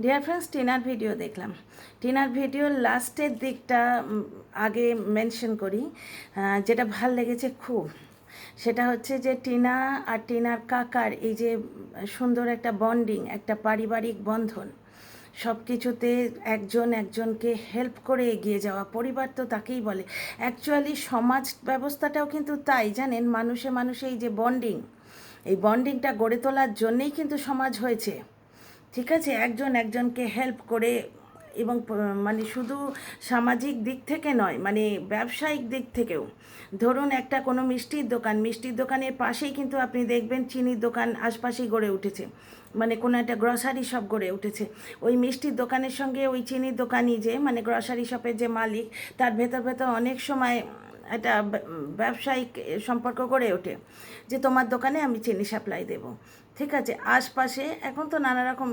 Dear friends, টিনার video দেখলাম। টিনার ভিডিওর লাস্টের দিকটা আগে মেনশন করি। যেটা ভাল লেগেছে খুব, সেটা হচ্ছে যে টিনা আর টিনার কাকার এই যে সুন্দর একটা বন্ডিং, একটা পারিবারিক বন্ধন, সব কিছুতে একজন একজনকে হেল্প করে এগিয়ে যাওয়া। পরিবার তো তাকেই বলে। অ্যাকচুয়ালি সমাজ ব্যবস্থাটাও কিন্তু তাই, জানেন, মানুষে মানুষে এই যে বন্ডিং, এই বন্ডিংটা গড়ে তোলার জন্যেই কিন্তু সমাজ হয়েছে। ঠিক আছে, একজন একজনকে হেল্প করে, এবং মানে শুধু সামাজিক দিক থেকে নয়, মানে ব্যবসায়িক দিক থেকেও। ধরুন একটা কোনো মিষ্টির দোকানের পাশেই কিন্তু আপনি দেখবেন চিনির দোকান আশপাশেই গড়ে উঠেছে, মানে কোনো একটা গ্রসারি শপ গড়ে উঠেছে। ওই মিষ্টির দোকানের সঙ্গে ওই চিনির দোকানি যে মানে গ্রসারি শপের যে মালিক, তার ভেতর ভেতর অনেক সময় একটা ব্যবসায়িক সম্পর্ক গড়ে ওঠে, যে তোমার দোকানে আমি চিনি সাপ্লাই দেবো। ঠিক আছে, আশপাশে এখন তো নানা রকম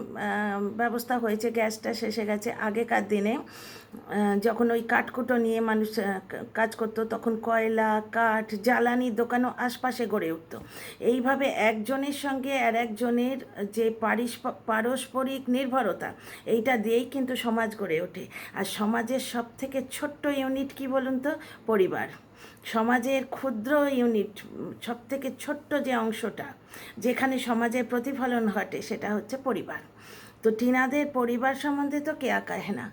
ব্যবস্থা হয়েছে, গ্যাসটা শেষে গেছে। আগেকার দিনে যখন ওই কাঠকুটো নিয়ে মানুষ কাজ করতো, তখন কয়লা কাঠ জ্বালানির দোকানও আশপাশে গড়ে উঠত। এইভাবে একজনের সঙ্গে আর একজনের যে পারস্পরিক নির্ভরতা, এইটা দিয়েই কিন্তু সমাজ গড়ে ওঠে। আর সমাজের সব থেকে ছোট্ট ইউনিট কি বলুন তো? পরিবার। সমাজের ক্ষুদ্র ইউনিট, সব থেকে ছোট্ট যে অংশটা, যেখানে সমাজের প্রতিফলন ঘটে, সেটা হচ্ছে পরিবার। তো টিনাদের পরিবার সম্বন্ধে তো কেয়া কাহে না।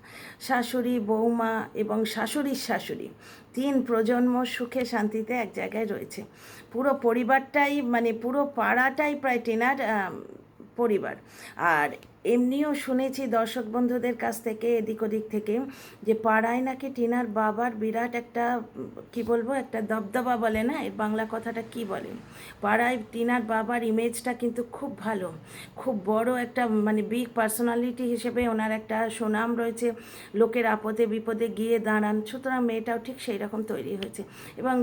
শাশুড়ি, বৌমা এবং শাশুড়ির শাশুড়ি, 3 প্রজন্ম সুখে শান্তিতে এক জায়গায় রয়েছে। পুরো পরিবারটাই, মানে পুরো পাড়াটাই প্রায় টিনার পরিবার। আর এমনিও শুনেছি দর্শক বন্ধুদের কাছ থেকে, এদিক ওদিক থেকে, যে পাড়ায় নাকি টিনার বাবার বিরাট একটা, কি বলবো, একটা দবদবা বলে না, এর বাংলা কথাটা কি বলে, পাড়ায় টিনার বাবার ইমেজটা কিন্তু খুব ভালো, খুব বড় একটা, মানে বিগ পার্সোনালিটি হিসেবে ওনার একটা সুনাম রয়েছে। লোকের আপদে বিপদে গিয়ে দাঁড়ান। সুতরাং মেয়েটাও ঠিক সেই রকম তৈরি হয়েছে। এবং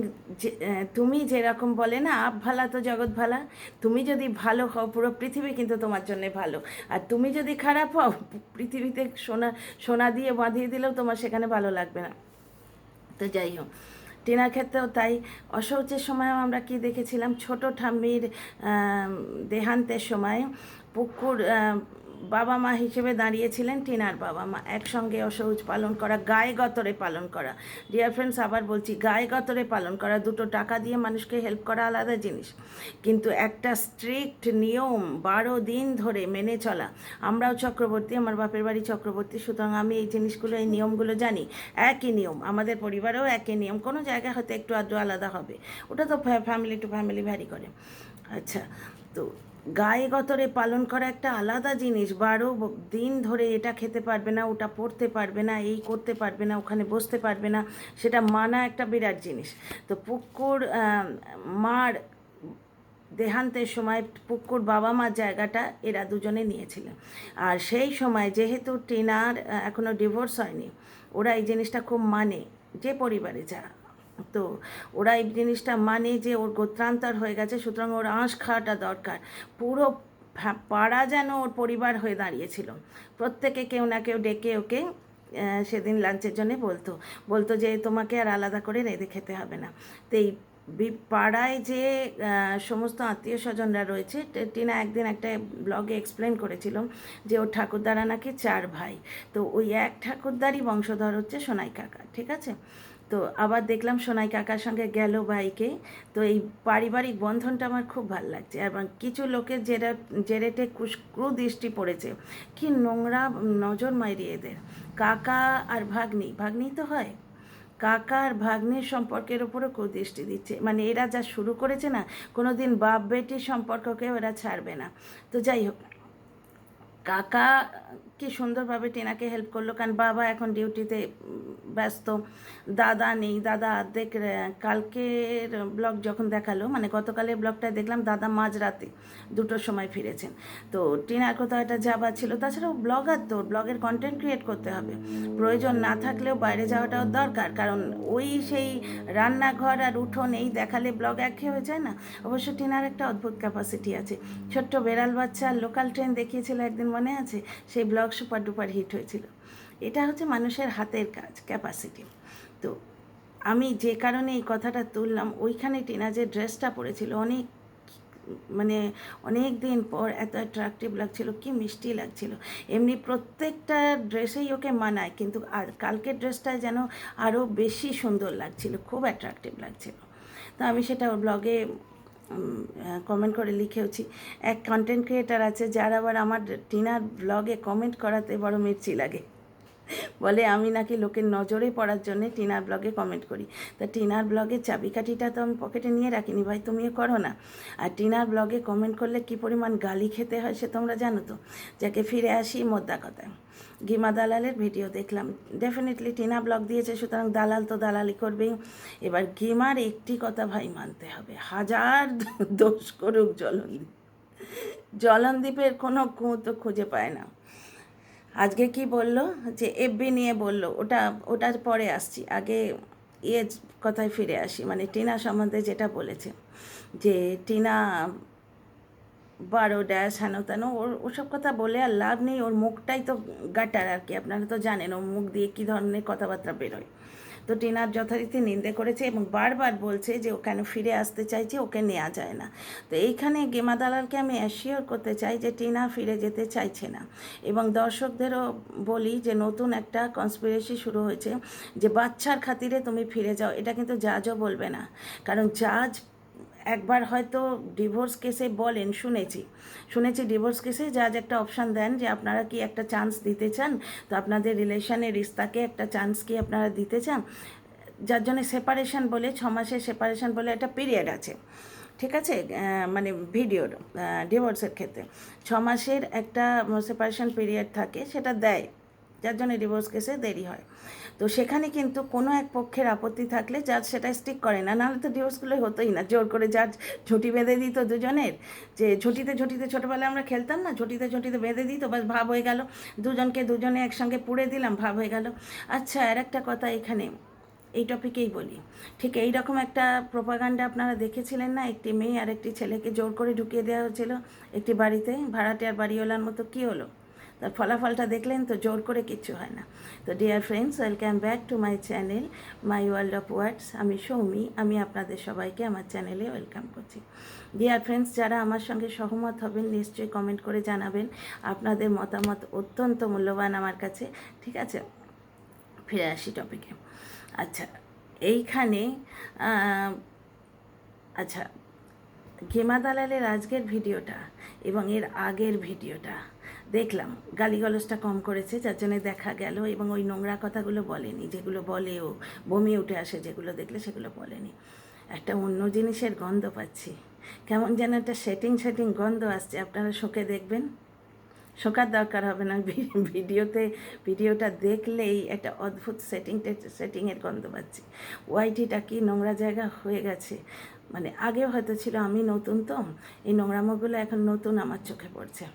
তুমি যেরকম বলে না, আপ ভালা তো জগৎ ভালা, তুমি যদি ভালো হও পুরো পৃথিবী কিন্তু তোমার জন্যে ভালো। আর তুমি যদি খারাপ হও, পৃথিবীতে সোনা সোনা দিয়ে বাঁধিয়ে দিলেও তোমার সেখানে ভালো লাগবে না। তো যাই হোক, টিনার ক্ষেত্রেও তাই। অশৌচের সময়ও আমরা কি দেখেছিলাম, ছোট ঠাম্মির দেহান্তের সময় পুকুর বাবা মা হিসেবে দাঁড়িয়েছিলেন টিনার বাবা মা, একসঙ্গে অশৌচ পালন করা, গায়ে গতরে পালন করা। ডিয়ার ফ্রেন্ডস, আবার বলছি, গায়ে গতরে পালন করা। দুটো টাকা দিয়ে মানুষকে হেল্প করা আলাদা জিনিস, কিন্তু একটা স্ট্রিক্ট নিয়ম 12 দিন ধরে মেনে চলা। আমরাও চক্রবর্তী, আমার বাপের বাড়ি চক্রবর্তী, সুতরাং আমি এই জিনিসগুলো, এই নিয়মগুলো জানি। একই নিয়ম, আমাদের পরিবারেও একই নিয়ম, কোনো জায়গায় হয়তো একটু আধটু আলাদা হবে, ওটা তো ফ্যামিলি টু ফ্যামিলি ভ্যারি করে। আচ্ছা, তো গায়ে গতরে পালন করা একটা আলাদা জিনিস। 12 দিন ধরে এটা খেতে পারবে না, ওটা পড়তে পারবে না, এই করতে পারবে না, ওখানে বসতে পারবে না, সেটা মানা একটা বিরাট জিনিস। তো পুকুর মার দেহান্তের সময় পুকুর বাবা মার জায়গাটা এরা দুজনে নিয়েছিলেন। আর সেই সময় যেহেতু টিনার এখনও ডিভোর্স হয়নি, ওরা এই জিনিসটা খুব মানে, যে পরিবারে যা, তো ওরা এই জিনিসটা মানে যে ওর গোত্রান্তর হয়ে গেছে, সুতরাং ওর আঁশ খাওয়াটা দরকার। পুরো পাড়া যেন ওর পরিবার হয়ে দাঁড়িয়েছিল। প্রত্যেকে কেউ না কেউ ডেকে ওকে সেদিন লাঞ্চের জন্যে বলতো বলতো যে তোমাকে আর আলাদা করে রেঁধে খেতে হবে না। তো এই পাড়ায় যে সমস্ত আত্মীয় স্বজনরা রয়েছে, টিনা একদিন একটা ব্লগে এক্সপ্লেন করেছিল যে ওর ঠাকুরদারা নাকি 4 ভাই। তো ওই এক ঠাকুরদারই বংশধর হচ্ছে সোনাই কাকা। ঠিক আছে, তো আবার দেখলাম সোনাই কাকার সঙ্গে গেল বাইকে। তো এই পারিবারিক বন্ধনটা আমার খুব ভালো লাগছে। এবং কিছু লোকের জেরেটে কুদৃষ্টি পড়েছে, কি নোংরা নজর মাইরি এদের। কাকা আর ভাগ্নি, ভাগ্নি তো হয়, কাকা আর ভাগ্নির সম্পর্কের ওপরও কুদৃষ্টি দিচ্ছে। মানে এরা যা শুরু করেছে না, কোনো দিন বাপ বেটির সম্পর্ককে ওরা ছাড়বে না। তো যাই হোক, কাকা কি সুন্দরভাবে টিনাকে হেল্প করলো, কারণ বাবা এখন ডিউটিতে ব্যস্ত, দাদা নেই। দাদা অর্ধেক, কালকের ব্লগ যখন দেখালো, মানে গতকালের ব্লগটায় দেখলাম দাদা মাঝরাতে 2টোর সময় ফিরেছেন। তো টিনার কোথাও একটা যাওয়া ছিল। তাছাড়াও ব্লগার, তো ব্লগের কন্টেন্ট ক্রিয়েট করতে হবে, প্রয়োজন না থাকলেও বাইরে যাওয়াটাও দরকার, কারণ ওই সেই রান্নাঘর আর উঠোন এই দেখালে ব্লগ একঘেয়ে হয়ে যায় না। অবশ্য টিনার একটা অদ্ভুত ক্যাপাসিটি আছে। ছোট্ট বেড়াল বাচ্চা লোকাল ট্রেন দেখিয়েছিল একদিন, মনে আছে? সেই ব্লগ সুপার ডুপার হিট হয়েছিল। এটা হচ্ছে মানুষের হাতের কাজ, ক্যাপাসিটি। তো আমি যে কারণে এই কথাটা তুললাম, ওইখানে টিনা যে ড্রেসটা পরেছিল, অনেক মানে অনেক দিন পর এত অ্যাট্রাকটিভ লাগছিল, কি মিষ্টি লাগছিল। এমনি প্রত্যেকটা ড্রেসেই ওকে মানায়, কিন্তু আর কালকের ড্রেসটায় যেন আরও বেশি সুন্দর লাগছিল, খুব অ্যাট্রাকটিভ লাগছিল। তো আমি সেটা ওর ব্লগে কমেন্ট করে লিখেওছি। এক কন্টেন্ট ক্রিয়েটার আছে যার আবার আমার টিনার ব্লগে কমেন্ট করাতে বড় মির্চি লাগে, বলে আমি নাকি লোকের নজরে পড়ার জন্যে টিনার ব্লগে কমেন্ট করি। তা টিনার ব্লগের চাবিকাঠিটা তো আমি পকেটে নিয়ে রাখিনি, ভাই তুমিও করো না। আর টিনার ব্লগে কমেন্ট করলে কী পরিমাণ গালি খেতে হয় সে তোমরা জানো তো। যাকে ফিরে আসি মোদ্দা কথায়, গিমা দালালের ভিডিও দেখলাম, ডেফিনেটলি টিনা ব্লগ দিয়েছে, সুতরাং দালাল তো দালালি করবেই। এবার গিমার একটি কথা ভাই মানতে হবে, হাজার দোষ করুক জলনদীপ, জলনদীপের কোনো তো খুঁজে পায় না। আজকে কি বলল যে এফবি নিয়ে বলল, ওটার পরে আসছি, আগে কথায় ফিরে আসি। মানে টিনা সম্বন্ধে যেটা বলেছে যে টিনা 12 হেন তেন, ওসব কথা বলে আর লাভ নেই। ওর মুখটাই তো গাটার আর কি, আপনারা তো জানেন ওর মুখ দিয়ে কী ধরনের কথাবার্তা বেরোয়। তো টিনার যথারীতি নিন্দে করেছে এবং বারবার বলছে যে ও কেন ফিরে আসতে চাইছে, ওকে নেওয়া যায় না। তো এইখানে গেমা দালালকে আমি অ্যাসিওর করতে চাই যে টিনা ফিরে যেতে চাইছে না। এবং দর্শকদেরও বলি যে নতুন একটা কনস্পিরেসি শুরু হয়েছে যে বাচ্চার খাতিরে তুমি ফিরে যাও। এটা কিন্তু জাজও বলবে না, কারণ জাজ একবার হয়তো ডিভোর্স কেসে বলেন, শুনেছি ডিভোর্স কেসে জাজ একটা অপশান দেন যে আপনারা কি একটা চান্স দিতে চান, তো আপনাদের রিলেশনের রিস্তাকে একটা চান্স কি আপনারা দিতে চান, যার জন্য সেপারেশন বলে 6 মাসের সেপারেশন বলে একটা পিরিয়ড আছে, ঠিক আছে। মানে ভিডিওর ডিভোর্সের ক্ষেত্রে 6 মাসের একটা সেপারেশন পিরিয়ড থাকে, সেটা দেয়, যার জন্য ডিভোর্স কেসে দেরি হয়। তো সেখানে কিন্তু কোনো এক পক্ষের আপত্তি থাকলে জাজ সেটা স্টিক করে না, নাহলে তো ডিভোর্সগুলোই হতোই না। জোর করে জাজ ঝুঁটি বেঁধে দিত দুজনের, যে ঝুঁটিতে ছোটোবেলায় আমরা খেলতাম না, ঝুঁটিতে বেঁধে দিত, বাস ভাব হয়ে গেল, দুজনে একসঙ্গে পুড়ে দিলাম, ভাব হয়ে গেল। আচ্ছা, আর একটা কথা এখানে এই টপিকেই বলি, ঠিক এই রকম একটা প্রোপাগান্ডা আপনারা দেখেছিলেন না, একটি মেয়ে আর একটি ছেলেকে জোর করে ঢুকিয়ে দেওয়া হয়েছিল একটি বাড়িতে, ভাড়াটিয়ার বাড়িওয়ালার মতো। কী হলো তার ফলাফলটা দেখলেন তো, জোর করে কিচ্ছু হয় না। তো dear friends, welcome back to my channel my world of words. আমি সৌমি, আমি আপনাদের সবাইকে আমার চ্যানেলে ওয়েলকাম করছি। ডিয়ার ফ্রেন্ডস, যারা আমার সঙ্গে সহমত হবেন নিশ্চয়ই কমেন্ট করে জানাবেন, আপনাদের মতামত অত্যন্ত মূল্যবান আমার কাছে, ঠিক আছে। ফিরে আসি টপিকে। আচ্ছা, এইখানে আচ্ছা, গেমা দালালের আজকের ভিডিওটা এবং এর আগের ভিডিওটা দেখলাম, গালিগালাজটা কম করেছে, যার জন্য দেখা গেল, এবং ওই নোংরা কথাগুলো বলেনি, যেগুলো বলে ও বমি উঠে আসে, যেগুলো দেখলে সেগুলো বলেনি। একটা অন্য জিনিসের গন্ধ পাচ্ছি, কেমন যেন একটা সেটিং গন্ধ আসছে, আপনারা শোকে দেখবেন, শোকার দরকার হবে না, ভিডিওটা দেখলেই একটা অদ্ভুত সেটিংয়ের গন্ধ পাচ্ছি। ওয়াইটিটা কি নোংরা জায়গা হয়ে গেছে, মানে আগেও হয়তো ছিল, আমি নতুন তো, এই নোংরামোগুলো এখন নতুন আমার চোখে পড়ছে,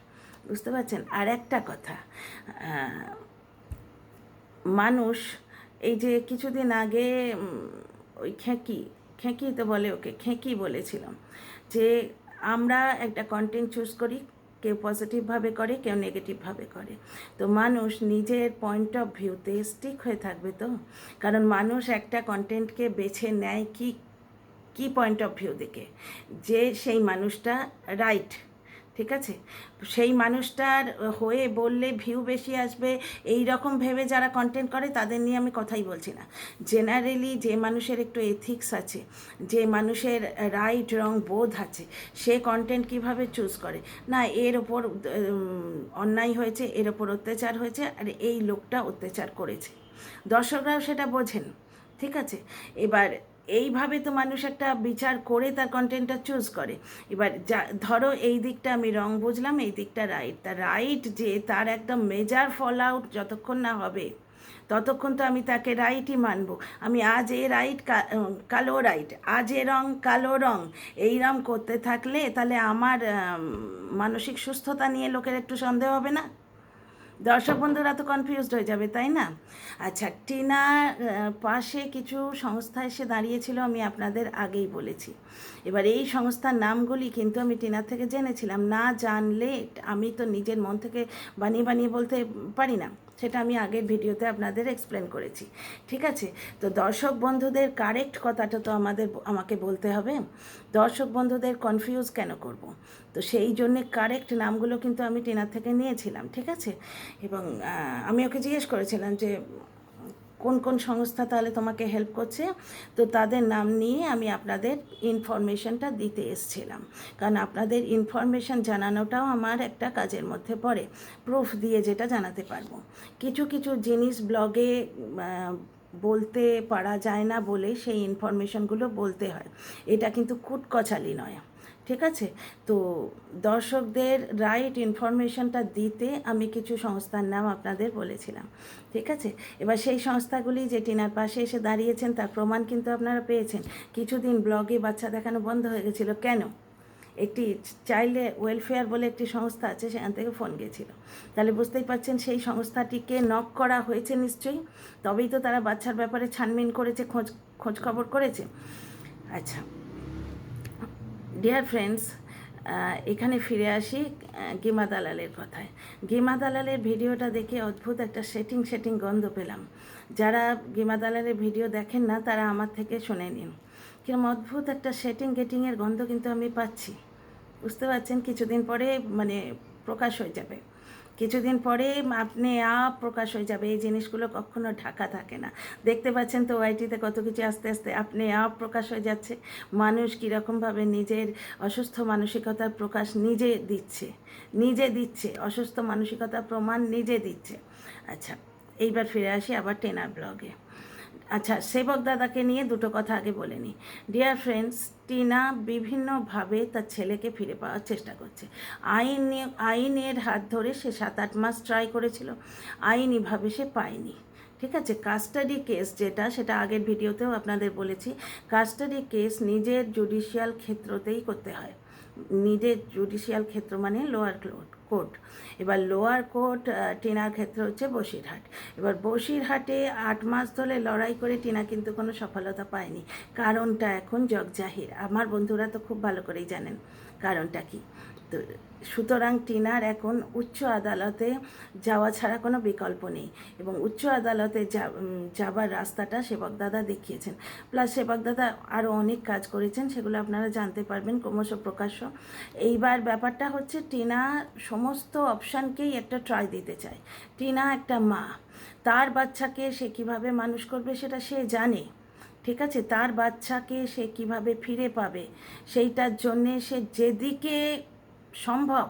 বুঝতে পারছেন। আর একটা কথা, মানুষ এই যে কিছুদিন আগে ওই খেঁকি তো বলে, ওকে খেঁকি বলেছিলাম, যে আমরা একটা কন্টেন্ট চুজ করি, কেউ পজিটিভভাবে করে, কেউ নেগেটিভভাবে করে। তো মানুষ নিজের পয়েন্ট অফ ভিউতে স্টিক হয়ে থাকবে তো, কারণ মানুষ একটা কন্টেন্টকে বেছে নেয় কি পয়েন্ট অফ ভিউ দেখে, যে সেই মানুষটা রাইট, ঠিক আছে, সেই মানুষটার হয়ে বললে ভিউ বেশি আসবে, এই রকম ভেবে যারা কন্টেন্ট করে তাদের নিয়ে আমি কথাই বলছি না। জেনারেলি যে মানুষের একটু এথিক্স আছে, যে মানুষের রাইট রং বোধ আছে, সে কন্টেন্ট কিভাবে চুজ করে, না এর ওপর অন্যায় হয়েছে, এর ওপর অত্যাচার হয়েছে, আর এই লোকটা অত্যাচার করেছে, দর্শকরাও সেটা বোঝেন, ঠিক আছে। এবার এইভাবে তো মানুষ একটা বিচার করে তার কন্টেন্টটা চুজ করে। এবার ধরো এই দিকটা আমি রং বুঝলাম, এই দিকটা রাইট, তার রাইট যে তার একদম মেজার ফল আউট যতক্ষণ না হবে ততক্ষণ তো আমি তাকে রাইটই মানব। আমি আজ এ রাইট কালো রাইট, আজ এ রং কালো রং, এই রং করতে থাকলে তাহলে আমার মানসিক সুস্থতা নিয়ে লোকের একটু সন্দেহ হবে না? দর্শক বন্ধুরা তো কনফিউজড হয়ে যাবে, তাই না? আচ্ছা, টিনার পাশে কিছু সংস্থা এসে দাঁড়িয়েছিল, আমি আপনাদের আগেই বলেছি। এবার এই সংস্থার নামগুলি কিন্তু আমি টিনার থেকে জেনেছিলাম, না জানলে আমি তো নিজের মন থেকে বানিয়ে বলতে পারি না, সেটা আমি আগের ভিডিওতে আপনাদের এক্সপ্লেন করেছি। ঠিক আছে, তো দর্শক বন্ধুদের কারেক্ট কথাটা তো আমাকে বলতে হবে। দর্শক বন্ধুদের কনফিউজ কেন করব? তো সেই জন্যে কারেক্ট নামগুলো কিন্তু আমি টিনার থেকে নিয়েছিলাম। ঠিক আছে, এবং আমি ওকে জিজ্ঞেস করেছিলাম যে কোন কোন সংস্থা তাহলে তোমাকে হেল্প করছে, তো তাদের নাম নিয়ে আমি আপনাদের ইনফরমেশনটা দিতে এসেছিলাম, কারণ আপনাদের ইনফরমেশন জানানোটাও আমার একটা কাজের মধ্যে পড়ে, প্রুফ দিয়ে যেটা জানাতে পারবো। কিছু কিছু জিনিস ব্লগে বলতে পারা যায় না বলে সেই ইনফরমেশনগুলো বলতে হয়, এটা কিন্তু কুটকচালি নয়। ঠিক আছে, তো দর্শকদের রাইট ইনফরমেশনটা দিতে আমি কিছু সংস্থার নাম আপনাদের বলেছিলাম। ঠিক আছে, এবার সেই সংস্থাগুলি যে টিনার পাশে এসে দাঁড়িয়েছেন তার প্রমাণ কিন্তু আপনারা পেয়েছেন। কিছুদিন ব্লগে বাচ্চা দেখানো বন্ধ হয়ে গেছিলো কেন? একটি চাইল্ড ওয়েলফেয়ার বলে একটি সংস্থা আছে, সেখান থেকে ফোন গেছিলো। তাহলে বুঝতেই পারছেন সেই সংস্থাটিকে নক করা হয়েছে নিশ্চয়ই, তবেই তো তারা বাচ্চার ব্যাপারে ছানবিন করেছে, খোঁজ খবর করেছে। আচ্ছা ডিয়ার ফ্রেন্ডস, এখানে ফিরে আসি গিমা দালালের কথায়। গিমা দালালের ভিডিওটা দেখে অদ্ভুত একটা সেটিং গন্ধ পেলাম। যারা গিমা দালালের ভিডিও দেখেন না তারা আমার থেকে শুনে নিন, কিরকম অদ্ভুত একটা গেটিংয়ের গন্ধ কিন্তু আমি পাচ্ছি। বুঝতে পারছেন, কিছুদিন পরে মানে প্রকাশ হয়ে যাবে, কিছুদিন পরে আপনি প্রকাশ হয়ে যাবে। এই জিনিসগুলো কখনো ঢাকা থাকে না। দেখতে পাচ্ছেন তো ওয়াইটিতে কত কিছু আস্তে আস্তে আপনি প্রকাশ হয়ে যাচ্ছে। মানুষ কীরকমভাবে নিজের অসুস্থ মানসিকতার প্রকাশ নিজে দিচ্ছে, অসুস্থ মানসিকতার প্রমাণ নিজে দিচ্ছে। আচ্ছা, এইবার ফিরে আসি আবার টেনার ব্লগে। আচ্ছা, সেবক দাদাকে নিয়ে দুটো কথা আগে বলে নিই। ডিয়ার ফ্রেন্ডস, টিনা বিভিন্নভাবে তার ছেলেকে ফিরে পাওয়ার চেষ্টা করছে। আইনের হাত ধরে সে 7-8 মাস ট্রাই করেছিল, আইনিভাবে সে পায়নি। ঠিক আছে, কাস্টাডি কেস যেটা, সেটা আগের ভিডিওতেও আপনাদের বলেছি, কাস্টাডি কেস নিজের জুডিশিয়াল ক্ষেত্রতেই করতে হয়। নিজের জুডিশিয়াল ক্ষেত্র মানে লোয়ার কোর্ট। এবার লোয়ার কোর্ট টিনার ক্ষেত্রে হচ্ছে বসিরহাট। এবার বসিরহাটে 8 মাস ধরে লড়াই করে টিনা কিন্তু কোনো সফলতা পায়নি। কারণটা এখন জগজাহির, আমার বন্ধুরা তো খুব ভালো করেই জানেন কারণটা কি। তো সুতরাং টিনার এখন উচ্চ আদালতে যাওয়া ছাড়া কোনো বিকল্প নেই, এবং উচ্চ আদালতে যাবার রাস্তাটা সেবক দাদা দেখিয়েছেন। প্লাস সেবক দাদা আরও অনেক কাজ করেছেন, সেগুলো আপনারা জানতে পারবেন ক্রমশ প্রকাশ্য। এইবার ব্যাপারটা হচ্ছে টিনা সমস্ত অপশানকেই একটা ট্রাই দিতে চায়। টিনা একটা মা, তার বাচ্চাকে সে কীভাবে মানুষ করবে সেটা সে জানে। ঠিক আছে, তার বাচ্চাকে সে কিভাবে ফিরে পাবে সেইটার জন্যে সে যেদিকে সম্ভব,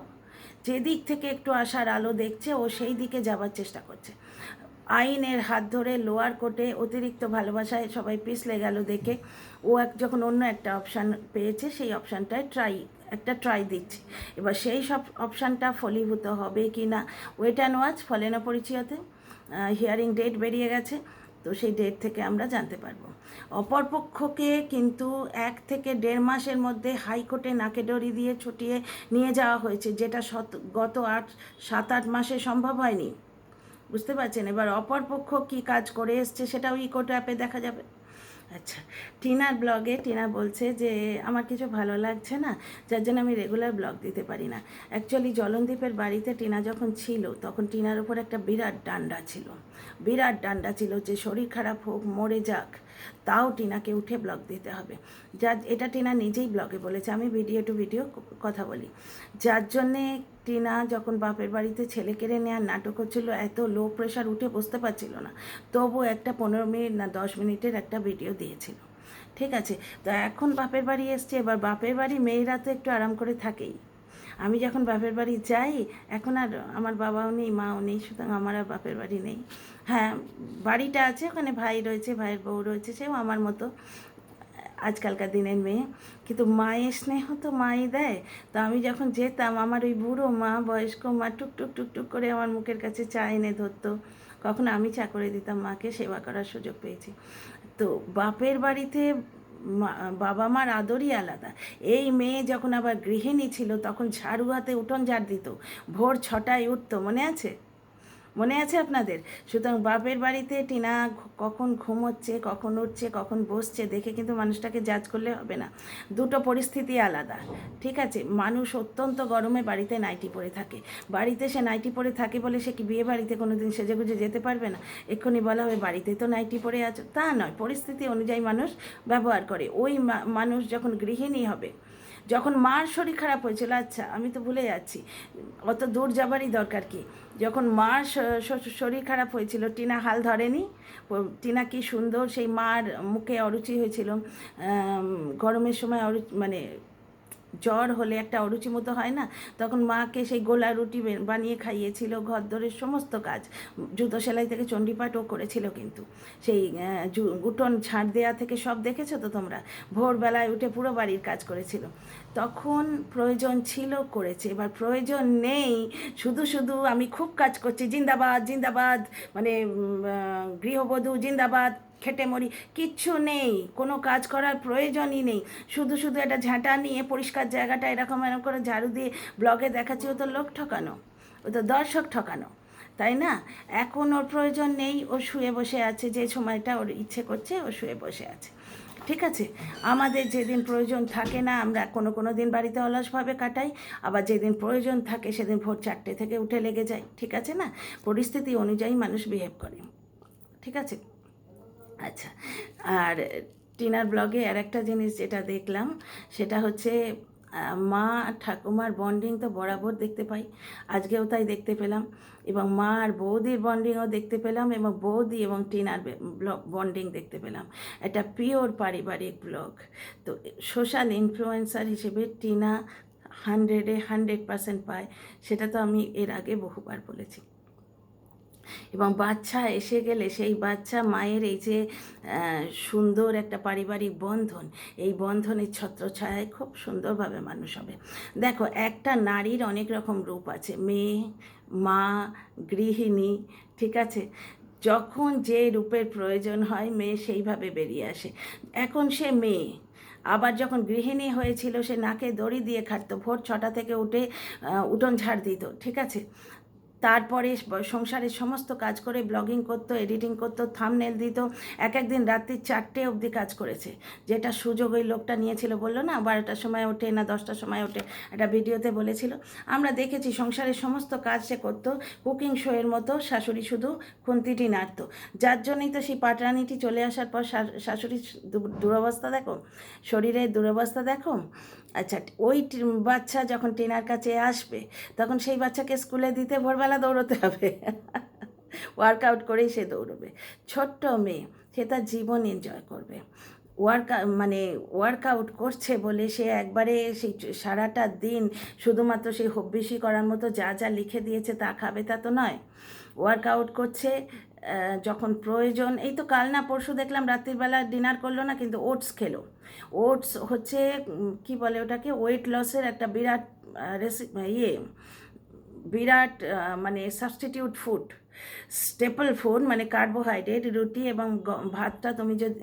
যেদিক থেকে একটু আশার আলো দেখছে ও সেই দিকে যাবার চেষ্টা করছে। আইনের হাত ধরে লোয়ার কোর্টে অতিরিক্ত ভালোবাসায় সবাই পিছলে গেল দেখে ও যখন অন্য একটা অপশান পেয়েছে সেই অপশানটায় ট্রাই দিচ্ছে। এবার সেই সব অপশানটা ফলীভূত হবে কি না, ওয়েট অ্যান্ড ওয়াচ। ফলে না পরিচয়তে হিয়ারিং ডেট বেরিয়ে গেছে, তো সেই ডেট থেকে আমরা জানতে পারবো। অপরপক্ষকে কিন্তু 1 থেকে 1.5 মাসের মধ্যে হাইকোর্টে নাকে দড়ি দিয়ে ছুটিয়ে নিয়ে যাওয়া হয়েছে, যেটা গত 7-8 মাসে সম্ভব হয়নি। বুঝতে পারছেন, এবার অপরপক্ষ কী কাজ করে এসছে সেটাও ইকোর্ট অ্যাপে দেখা যাবে। আচ্ছা, টিনার ব্লগে টিনা বলছে যে আমার কিছু ভালো লাগছে না, যার জন্য আমি রেগুলার ব্লগ দিতে পারি না। অ্যাকচুয়ালি জলনদীপের বাড়িতে টিনা যখন ছিল তখন টিনার উপর একটা বিরাট ডান্ডা ছিল যে শরীর খারাপ হোক, মরে যাক, তাও টিনাকে উঠে ব্লগ দিতে হবে। এটা টিনা নিজেই ব্লগে বলেছে, আমি ভিডিও টু ভিডিও কথা বলি। যার জন্যে টিনা যখন বাপের বাড়িতে ছেলে কেড়ে নেওয়ার নাটক হচ্ছিল, এত লো প্রেশার উঠে বসতে পারছিল না, তবু একটা 15 মিনিট না 10 মিনিটের একটা ভিডিও দিয়েছিল। ঠিক আছে, তো এখন বাপের বাড়ি এসছে, এবার বাপের বাড়ি মেয়েরা তো একটু আরাম করে থাকেই। আমি যখন বাপের বাড়ি যাই, এখন আর আমার বাবাও নেই, মাও নেই, সুতরাং আমার আর বাপের বাড়ি নেই। হ্যাঁ, বাড়িটা আছে, ওখানে ভাই রয়েছে, ভাইয়ের বউ রয়েছে, সেও আমার মতো আজকালকার দিনের মেয়ে, কিন্তু মায়ের স্নেহ তো মাই দেয়। তো আমি যখন যেতাম, আমার ওই বুড়ো মা, বয়স্ক মা টুক করে আমার মুখের কাছে চা এনে ধরতো, কখনো আমি চা করে দিতাম মাকে, সেবা করার সুযোগ পেয়েছি। তো বাপের বাড়িতে বাবা মার আদরই আলাদা। এই মেয়ে যখন আবার গৃহিণী ছিল তখন ঝাড়ু হাতে উঠোন ঝাড় দিত, ভোর 6টায় উঠতো, মনে আছে? মনে আছে আপনাদের? সুতরাং বাপের বাড়িতে টিনা কখন ঘুমোচ্ছে, কখন উঠছে, কখন বসছে দেখে কিন্তু মানুষটাকে জাজ করলে হবে না। দুটো পরিস্থিতি আলাদা, ঠিক আছে? মানুষ অত্যন্ত গরমে বাড়িতে নাইটি পরে থাকে, বাড়িতে সে নাইটি পরে থাকে বলে সে কি বিয়ে বাড়িতে কোনো দিন সেজেগুজে যেতে পারবে না? এক্ষুনি বলা হবে বাড়িতে তো নাইটি পরে আছো, তা নয়। পরিস্থিতি অনুযায়ী মানুষ ব্যবহার করে। ওই মানুষ যখন গৃহিণী হবে, যখন মার শরীর খারাপ হয়েছিল, আচ্ছা আমি তো ভুলে যাচ্ছি, অত দূর যাবারই দরকার কি, যখন মার শরীর খারাপ হয়েছিল টিনা হাল ধরেনি? টিনা কি সুন্দর সেই মার মুখে অরুচি হয়েছিল, গরমের সময় মানে জ্বর হলে একটা অরুচি মতো হয় না, তখন মাকে সেই গোলা রুটি বানিয়ে খাইয়েছিল, ঘরদোরের সমস্ত কাজ, জুতো সেলাই থেকে চণ্ডীপাঠও করেছিল। কিন্তু সেই গুটন ঝাড় দেওয়া থেকে সব দেখেছো তো তোমরা, ভোরবেলায় উঠে পুরো বাড়ির কাজ করেছিল। তখন প্রয়োজন ছিল করেছে, এবার প্রয়োজন নেই, শুধু শুধু আমি খুব কাজ করছি জিন্দাবাদ জিন্দাবাদ, মানে গৃহবধূ জিন্দাবাদ, খেটে মরি, কিচ্ছু নেই, কোনো কাজ করার প্রয়োজনই নেই। শুধু শুধু একটা ঝাঁটা নিয়ে পরিষ্কার জায়গাটা এরকম এরকম করে ঝাড়ু দিয়ে ব্লগে দেখাচ্ছি, ও তো লোক ঠকানো, ও তো দর্শক ঠকানো, তাই না? এখন ওর প্রয়োজন নেই, ও শুয়ে বসে আছে, যে সময়টা ওর ইচ্ছে করছে ও শুয়ে বসে আছে, ঠিক আছে? আমাদের যেদিন প্রয়োজন থাকে না আমরা কোনো দিন বাড়িতে অলসভাবে কাটাই, আবার যেদিন প্রয়োজন থাকে সেদিন ভোর 4টে থেকে উঠে লেগে যায়, ঠিক আছে না? পরিস্থিতি অনুযায়ী মানুষ বিহেভ করে, ঠিক আছে? আচ্ছা, আর টিনার ব্লগে আর একটা জিনিস যেটা দেখলাম সেটা হচ্ছে মা ঠাকুমার বন্ডিং তো বরাবর দেখতে পাই, আজকেও তাই দেখতে পেলাম, এবং মা আর বৌদির বন্ডিংও দেখতে পেলাম, এবং বৌদি এবং টিনার বন্ডিং দেখতে পেলাম। এটা পিওর পারিবারিক ব্লগ। তো সোশ্যাল ইনফ্লুয়েন্সার হিসেবে টিনা 100% পায়, সেটা তো আমি এর আগে বহুবার বলেছি। এবং বাচ্চা এসে গেলে সেই বাচ্চা মায়ের এই যে সুন্দর একটা পারিবারিক বন্ধন, এই বন্ধনের ছত্রছায়ায় খুব সুন্দরভাবে মানুষ হবে। দেখো, একটা নারীর অনেক রকম রূপ আছে, মেয়ে, মা, গৃহিণী, ঠিক আছে? যখন যে রূপের প্রয়োজন হয় মেয়ে সেইভাবে বেরিয়ে আসে। এখন সে মেয়ে, আবার যখন গৃহিণী হয়েছিল সে নাকে দড়ি দিয়ে খাটতো, ভোর 6টা থেকে উঠে উঠোন ঝাড় দিত, ঠিক আছে? তারপরে সংসারের সমস্ত কাজ করে ব্লগিং করতো, এডিটিং করতো, থাম্বনেল দিত, একদিন রাত্রি 4টে অবধি কাজ করেছে, যেটা সুযোগ ওই লোকটা নিয়েছিল, বললো না 12টার সময় ওঠে না 10টার সময় ওঠে, একটা ভিডিওতে বলেছিল। আমরা দেখেছি সংসারের সমস্ত কাজ সে করতো কুকিং শোয়ের মতো, শাশুড়ি শুধু খুন্তিটি নাড়তো, যার জন্যই তো সেই পাটরানিটি চলে আসার পর শাশুড়ির দুরবস্থা দেখো, শরীরের দুরবস্থা দেখো। আচ্ছা, ওই বাচ্চা যখন টিনার কাছে আসবে তখন সেই বাচ্চাকে স্কুলে দিতে ভোরবেলা দৌড়তে হবে, ওয়ার্কআউট করেই সে দৌড়বে। ছোট্ট মেয়ে, সে তার জীবন এনজয় করবে, ওয়ার্কআউট করছে বলে সে একবারে সেই সারাটা দিন শুধুমাত্র সেই হব্বিসি করার মতো যা যা লিখে দিয়েছে তা খাবে, তা তো নয়। ওয়ার্কআউট করছে যখন প্রয়োজন। এই তো কাল না পরশু দেখলাম রাত্রিবেলা ডিনার করলো না, কিন্তু ওটস খেলো। ওটস হচ্ছে কি বলে ওটাকে, ওয়েট লসের একটা বিরাট বিরাট মানে সাবস্টিটিউট ফুড, স্টেপল ফুড, মানে কার্বোহাইড্রেট, রুটি এবং ভাতটা তুমি যদি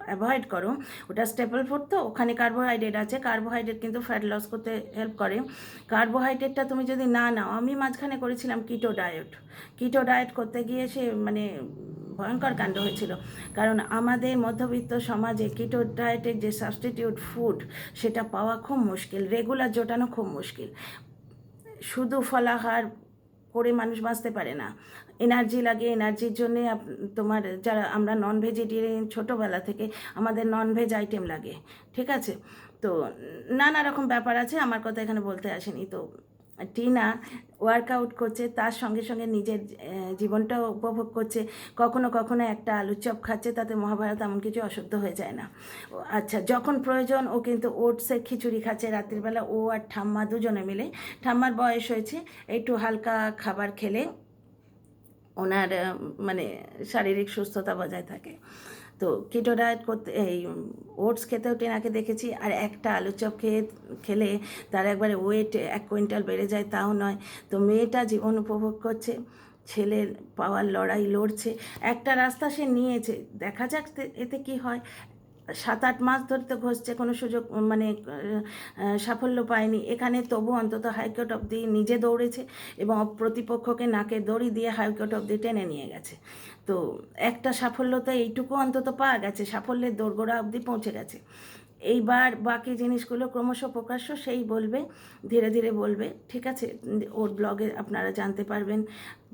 অ্যাভয়েড করো, ওটা স্টেপল ফুড, তো ওখানে কার্বোহাইড্রেট আছে, কার্বোহাইড্রেট কিন্তু ফ্যাট লস করতে হেল্প করে। কার্বোহাইড্রেটটা তুমি যদি না নাও, আমি মাঝখানে করেছিলাম কিটো ডায়েট করতে গিয়ে সে মানে ভয়ঙ্কর কাণ্ড হয়েছিল, কারণ আমাদের মধ্যবিত্ত সমাজে কিটো ডায়েটের যে সাবস্টিটিউট ফুড সেটা পাওয়া খুব মুশকিল, রেগুলার জোটানো খুব মুশকিল। শুধু ফলাহার করে মানুষ বাঁচতে পারে না, এনার্জি লাগে, এনার্জির জন্যে তোমার যারা আমরা নন ভেজিটেরিয়ান ছোটোবেলা থেকে আমাদের ননভেজ আইটেম লাগে, ঠিক আছে? তো নানা রকম ব্যাপার আছে, আমার কথা এখানে বলতে আসেনি। তো টিনা ওয়ার্কআউট করছে, তার সঙ্গে সঙ্গে নিজের জীবনটাও উপভোগ করছে, কখনো কখনো একটা আলুর চপ খাচ্ছে, তাতে মহাভারত এমন কিছু অশুদ্ধ হয়ে যায় না। আচ্ছা, যখন প্রয়োজন ও কিন্তু ওটসের খিচুড়ি খাচ্ছে রাত্রিবেলা, ও আর ঠাম্মা দুজনে মিলে। ঠাম্মার বয়স হয়েছে, একটু হালকা খাবার খেলে ওনার মানে শারীরিক সুস্থতা বজায় থাকে। তো কিটো ডায়েট করতে এই ওটস খেতেও টেনাকে দেখেছি, আর একটা আলুর চপ খেলে তার একবারে ওয়েট 1 কুইন্টাল বেড়ে যায়, তাও নয়। তো মেয়েটা জীবন উপভোগ করছে, ছেলের পাওয়ার লড়াই লড়ছে, একটা রাস্তা সে নিয়েছে, দেখা যাক এতে কি হয়। 7-8 মাস ধরে তো ঘষছে, কোনো সুযোগ মানে সাফল্য পায়নি এখানে, তবু অন্তত হাইকোর্ট অবধি নিজে দৌড়েছে এবং প্রতিপক্ষকে নাকে দড়ি দিয়ে হাইকোর্ট অবধি টেনে নিয়ে গেছে। তো একটা সাফল্য তো এইটুকু অন্তত পাওয়া গেছে, সাফল্যের দোরগোড়া অবধি পৌঁছে গেছে। এইবার বাকি জিনিসগুলো ক্রমশ প্রকাশ্য সেই বলবে, ধীরে ধীরে বলবে, ঠিক আছে? ওর ব্লগে আপনারা জানতে পারবেন।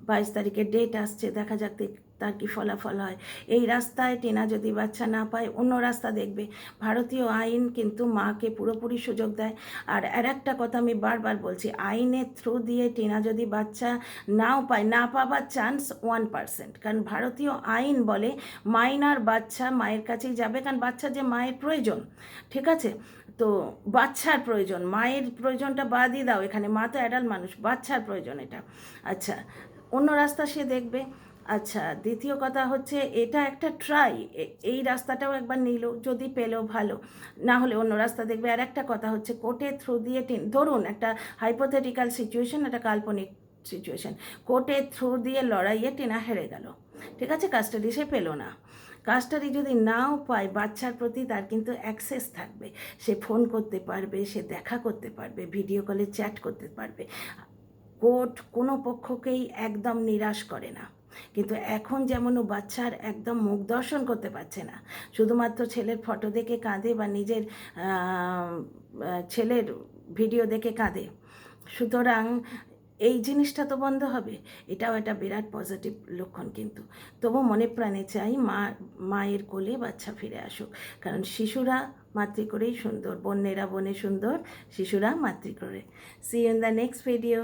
22 তারিখে ডেট আসছে, দেখা যাক তার কি ফলাফল হয়। এই রাস্তায় টিনা যদি বাচ্চা না পায় অন্য রাস্তা দেখবে। ভারতীয় আইন কিন্তু মাকে পুরোপুরি সুযোগ দেয়। আর একটা কথা আমি বারবার বলছি, আইনের থ্রু দিয়ে টিনা যদি বাচ্চা নাও পায়, না পাবার চান্স 1%, কারণ ভারতীয় আইন বলে মাইনার বাচ্চা মায়ের কাছেই যাবে, কারণ বাচ্চা যে মায়ের প্রয়োজন, ঠিক আছে? তো বাচ্চার প্রয়োজন, মায়ের প্রয়োজনটা বাদই দাও, এখানে মা তো অ্যাডাল্ট মানুষ, বাচ্চার প্রয়োজন এটা। আচ্ছা, অন্য রাস্তা সে দেখবে। আচ্ছা, দ্বিতীয় কথা হচ্ছে এটা একটা ট্রাই, এই রাস্তাটাও একবার নিল, যদি পেলেও ভালো, না হলে অন্য রাস্তা দেখবে। আর একটা কথা হচ্ছে কোর্টের থ্রু দিয়ে ধরুন একটা হাইপোথেটিক্যাল সিচুয়েশন, একটা কাল্পনিক সিচুয়েশন, কোর্টের থ্রু দিয়ে লড়াইয়ে টিনা হেরে গেল, ঠিক আছে? কাস্টাডি সে পেল না। কাস্টাডি যদি নাও পায়, বাচ্চার প্রতি তার কিন্তু অ্যাক্সেস থাকবে, সে ফোন করতে পারবে, সে দেখা করতে পারবে, ভিডিও কলে চ্যাট করতে পারবে। কোর্ট কোনো পক্ষকেই একদম নিরাশ করে না, কিন্তু এখন যেমন ও বাচ্চার একদম মুখ দর্শন করতে পারছে না, শুধুমাত্র ছেলের ফটো দেখে কাঁদে বা নিজের ছেলের ভিডিও দেখে কাঁদে। সুতরাং এই জিনিসটা তো বন্ধ হবে, এটাও একটা বিরাট পজিটিভ লক্ষণ। কিন্তু তবু মনে প্রাণে চাই মায়ের কোলে বাচ্চা ফিরে আসুক, কারণ শিশুরা মাতৃ করেই সুন্দর, বন্যেরা বনে সুন্দর, শিশুরা মাতৃ করে। See you in the next video.